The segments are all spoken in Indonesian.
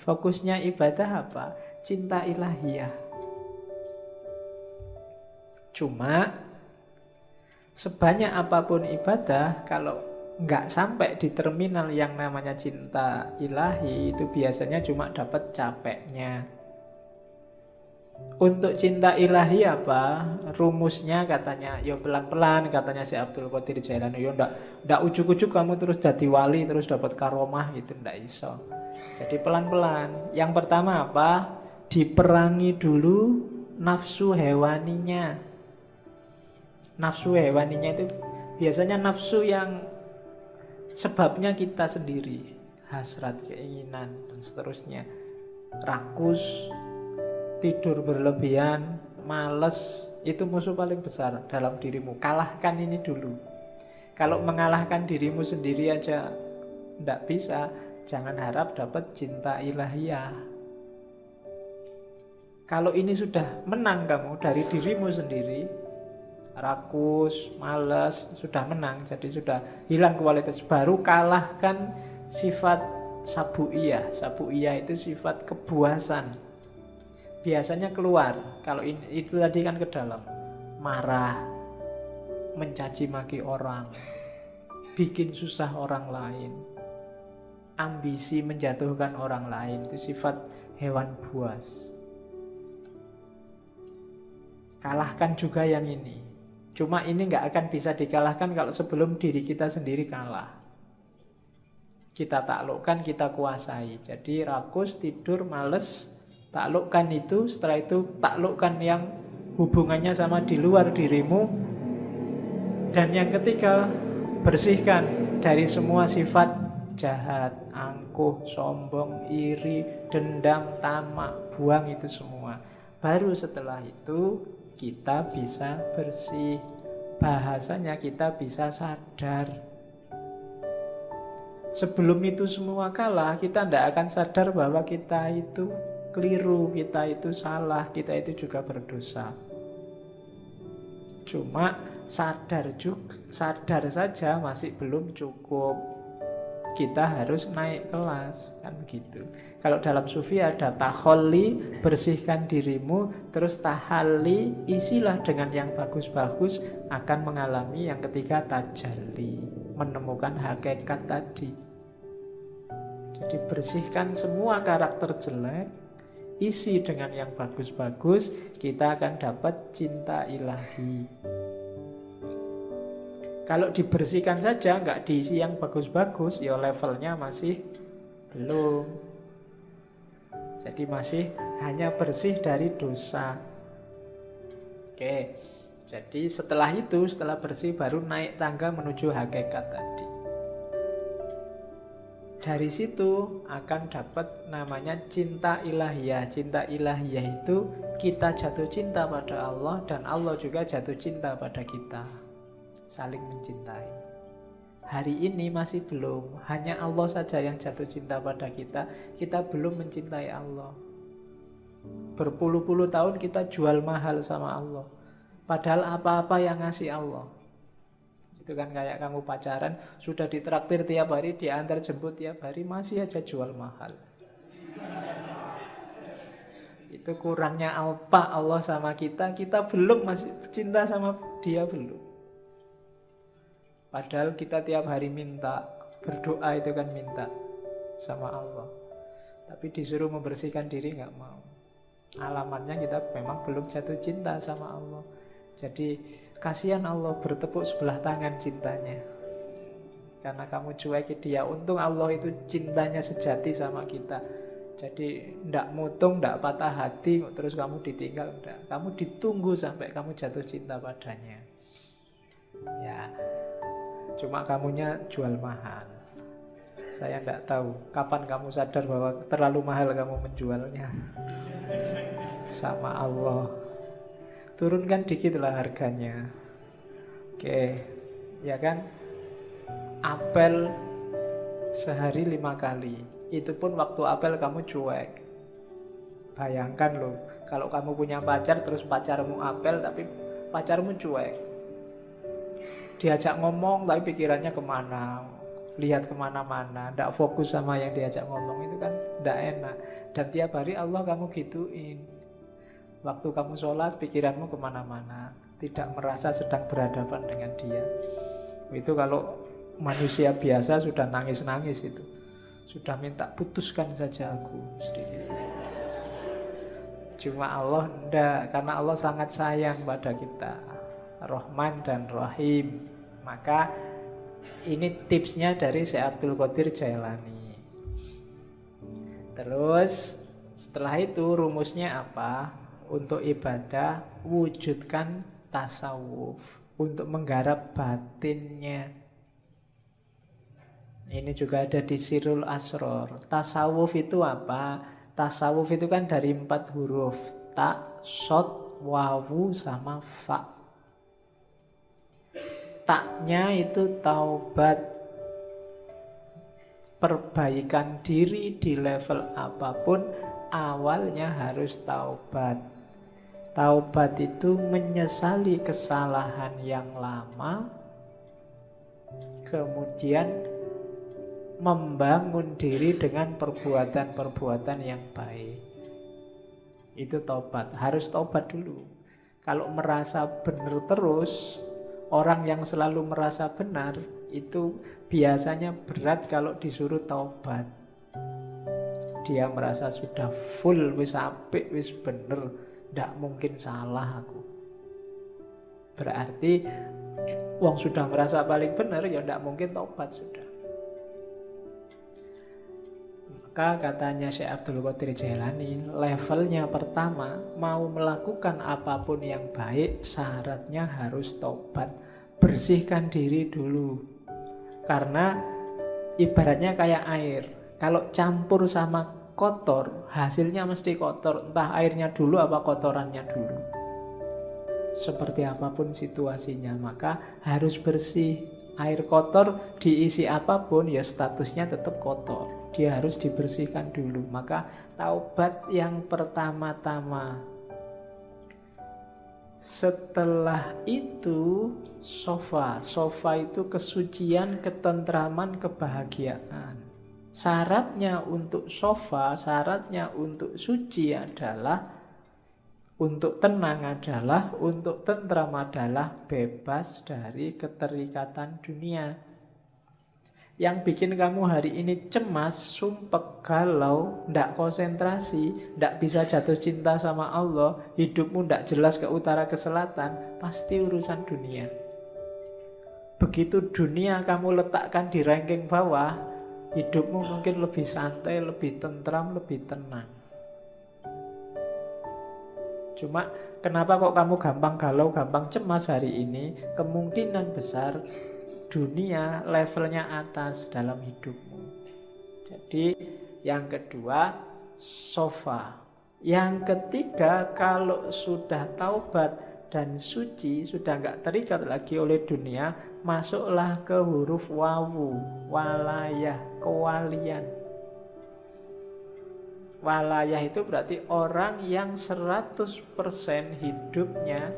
Fokusnya ibadah apa? Cinta ilahiyah. Cuma sebanyak apapun ibadah, kalau nggak sampai di terminal yang namanya cinta ilahi, itu biasanya cuma dapat capeknya. Untuk cinta ilahi apa? Rumusnya katanya, yo pelan-pelan katanya si Abdul Qadir Jailani. Yo ndak ujuk-ujuk kamu terus jadi wali terus dapat karomah gitu, ndak iso. Jadi pelan-pelan. Yang pertama apa? Diperangi dulu nafsu hewaninya. Nafsu hewaninya itu biasanya nafsu yang sebabnya kita sendiri, hasrat, keinginan dan seterusnya. Rakus, tidur berlebihan, males, itu musuh paling besar dalam dirimu. Kalahkan ini dulu. Kalau mengalahkan dirimu sendiri aja tidak bisa, jangan harap dapat cinta ilahiyah. Kalau ini sudah menang kamu dari dirimu sendiri, rakus, males, sudah menang, jadi sudah hilang kualitas, baru kalahkan sifat sabu'iyah. Sabu'iyah itu sifat kebuasan. Biasanya keluar, kalau itu tadi kan ke dalam. Marah, mencaci maki orang, bikin susah orang lain, ambisi menjatuhkan orang lain, itu sifat hewan buas. Kalahkan juga yang ini. Cuma ini nggak akan bisa dikalahkan kalau sebelum diri kita sendiri kalah. Kita taklukkan, kita kuasai. Jadi rakus, tidur, males, taklukkan itu, setelah itu taklukkan yang hubungannya sama di luar dirimu. Dan yang ketiga, bersihkan dari semua sifat jahat, angkuh, sombong, iri, dendam, tamak, buang itu semua. Baru setelah itu kita bisa bersih. Bahasanya kita bisa sadar. Sebelum itu semua kalah, kita tidak akan sadar bahwa kita itu keliru, kita itu salah, kita itu juga berdosa. Cuma sadar saja masih belum cukup. Kita harus naik kelas, kan gitu. Kalau dalam sufi ada taholli, bersihkan dirimu, terus tahalli, isilah dengan yang bagus-bagus, akan mengalami yang ketiga tajalli, menemukan hakikat tadi. Jadi bersihkan semua karakter jelek, isi dengan yang bagus-bagus, kita akan dapat cinta ilahi. Kalau dibersihkan saja, nggak diisi yang bagus-bagus, ya levelnya masih belum. Jadi masih hanya bersih dari dosa. Oke, jadi setelah itu, setelah bersih, baru naik tangga menuju hakikat tadi. Dari situ akan dapat namanya cinta ilahiyah. Cinta ilahiyah itu kita jatuh cinta pada Allah dan Allah juga jatuh cinta pada kita. Saling mencintai. Hari ini masih belum. Hanya Allah saja yang jatuh cinta pada kita. Kita belum mencintai Allah. Berpuluh-puluh tahun kita jual mahal sama Allah. Padahal apa-apa yang ngasih Allah. Itu kan kayak kamu pacaran, sudah ditraktir tiap hari, diantar jemput tiap hari, masih aja jual mahal. Itu kurangnya apa Allah sama kita, kita belum masih cinta sama dia belum. Padahal kita tiap hari minta, berdoa itu kan minta sama Allah. Tapi disuruh membersihkan diri nggak mau. Alamatnya kita memang belum jatuh cinta sama Allah. Jadi kasihan Allah, bertepuk sebelah tangan cintanya. Karena kamu cuekin dia. Untung Allah itu cintanya sejati sama kita. Jadi ndak mutung, ndak patah hati, terus kamu ditinggal, ndak. Kamu ditunggu sampai kamu jatuh cinta padanya. Ya, cuma kamunya jual mahal. Saya ndak tahu kapan kamu sadar bahwa terlalu mahal kamu menjualnya. Sama Allah. Turunkan dikit lah harganya. Oke, ya kan? Apel sehari 5 kali. Itu pun waktu apel kamu cuek. Bayangkan loh, kalau kamu punya pacar terus pacarmu apel tapi pacarmu cuek. Diajak ngomong tapi pikirannya kemana. lihat kemana-mana, tidak fokus sama yang diajak ngomong, itu kan tidak enak. Dan tiap hari Allah kamu gituin. Waktu kamu sholat, pikiranmu kemana-mana, tidak merasa sedang berhadapan dengan dia. Itu kalau manusia biasa sudah nangis-nangis itu, sudah minta putuskan saja aku sedikit. Cuma Allah enggak, karena Allah sangat sayang pada kita, Rahman dan Rahim. Maka ini tipsnya dari Syekh Abdul Qadir Jailani. Terus setelah itu rumusnya apa? Untuk ibadah, wujudkan tasawuf, untuk menggarap batinnya. Ini juga ada di Sirul Asror. Tasawuf itu apa? Tasawuf itu kan dari 4 huruf, ta, sod, wawu, sama fa. Taknya itu taubat, perbaikan diri di level apapun, awalnya harus taubat. Taubat itu menyesali kesalahan yang lama, kemudian membangun diri dengan perbuatan-perbuatan yang baik. Itu taubat, harus taubat dulu. Kalau merasa benar terus, orang yang selalu merasa benar itu biasanya berat kalau disuruh taubat. Dia merasa sudah full, wis apik, wis bener, ndak mungkin salah aku. Berarti wong sudah merasa paling benar, ya ndak mungkin taubat sudah. Maka katanya Syekh Abdul Qadir Jailani, levelnya pertama, mau melakukan apapun yang baik, syaratnya harus taubat. Bersihkan diri dulu. Karena ibaratnya kayak air, kalau campur sama kotor, hasilnya mesti kotor. Entah airnya dulu apa kotorannya dulu. Seperti apapun situasinya, maka harus bersih. Air kotor diisi apapun, ya statusnya tetap kotor. Dia harus dibersihkan dulu. Maka taubat yang pertama-tama. Setelah itu sofa. Sofa itu kesucian, ketentraman, kebahagiaan. Syaratnya untuk sofa, syaratnya untuk suci adalah, untuk tenang adalah, untuk tentram adalah bebas dari keterikatan dunia. Yang bikin kamu hari ini cemas, sumpek, galau, ndak konsentrasi, ndak bisa jatuh cinta sama Allah, hidupmu ndak jelas ke utara ke selatan, pasti urusan dunia. Begitu dunia kamu letakkan di ranking bawah, hidupmu mungkin lebih santai, lebih tentram, lebih tenang. Cuma kenapa kok kamu gampang galau, gampang cemas hari ini? Kemungkinan besar dunia levelnya atas dalam hidupmu. Jadi yang kedua, sofa. Yang ketiga, kalau sudah taubat dan suci, sudah nggak terikat lagi oleh dunia, masuklah ke huruf wawu, walayah, kewalian. Walayah itu berarti orang yang 100% hidupnya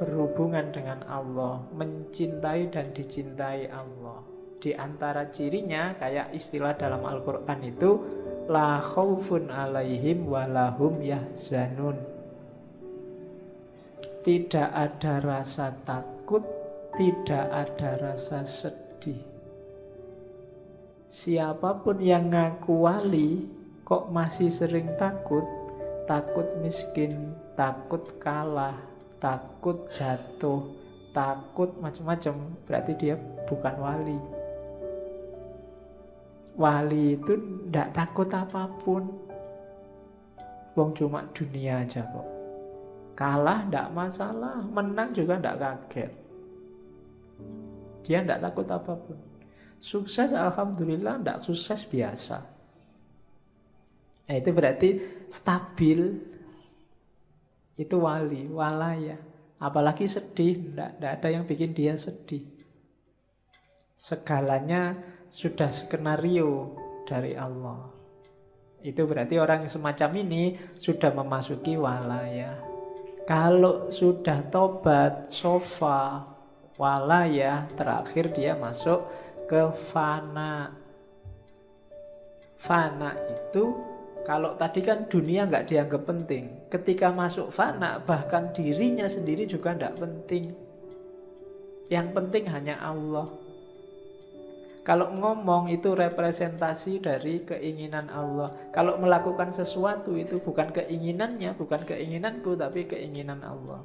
berhubungan dengan Allah, mencintai dan dicintai Allah. Di antara cirinya, kayak istilah dalam Al-Quran itu, la khaufun alaihim walahum yahzanun. Tidak ada rasa takut, tidak ada rasa sedih. Siapapun yang ngaku wali kok masih sering takut, takut miskin, takut kalah, takut jatuh, takut macam-macam, berarti dia bukan wali. Wali itu tidak takut apapun. Wong cuma dunia aja kok. Kalah tidak masalah, menang juga tidak kaget. Dia tidak takut apapun. Sukses alhamdulillah, tidak sukses biasa. Nah, itu berarti stabil. Itu wali, walaya. Apalagi sedih, tidak ada yang bikin dia sedih. Segalanya sudah skenario dari Allah. Itu berarti orang semacam ini sudah memasuki walaya. Kalau sudah tobat, sofa, walaya, terakhir dia masuk ke fana. Fana itu, kalau tadi kan dunia nggak dianggap penting. Ketika masuk fana, bahkan dirinya sendiri juga nggak penting. Yang penting hanya Allah. Kalau ngomong itu representasi dari keinginan Allah. Kalau melakukan sesuatu itu bukan keinginannya, bukan keinginanku, tapi keinginan Allah.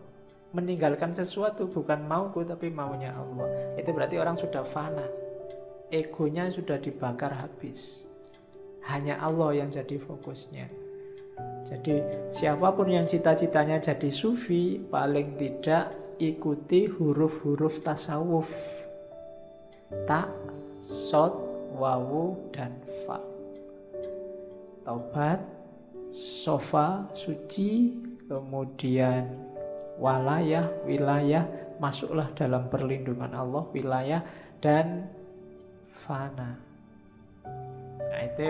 Meninggalkan sesuatu bukan mauku, tapi maunya Allah. Itu berarti orang sudah fana. Egonya sudah dibakar habis. Hanya Allah yang jadi fokusnya. Jadi siapapun yang cita-citanya jadi sufi, paling tidak ikuti huruf-huruf tasawuf. Ta, sod, wawu, dan fa. Taubat, sofa, suci, kemudian walayah, wilayah, masuklah dalam perlindungan Allah, wilayah, dan fana. Nah itu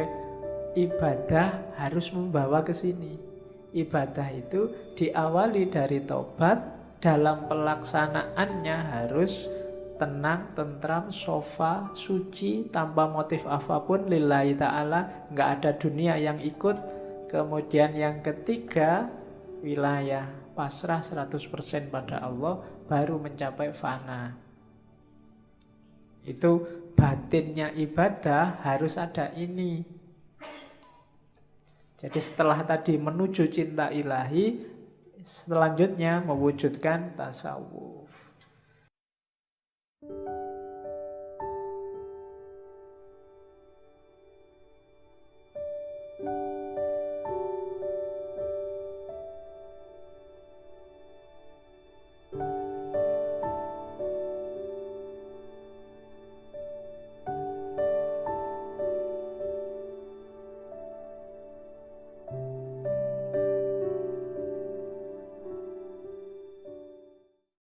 ibadah harus membawa ke sini. Ibadah itu diawali dari taubat, dalam pelaksanaannya harus tenang, tentram, sofa, suci, tanpa motif apapun, lillahi ta'ala, nggak ada dunia yang ikut. Kemudian yang ketiga, wilayah, pasrah 100% pada Allah, baru mencapai fana. Itu batinnya ibadah harus ada ini. Jadi setelah tadi menuju cinta ilahi, selanjutnya mewujudkan tasawuf.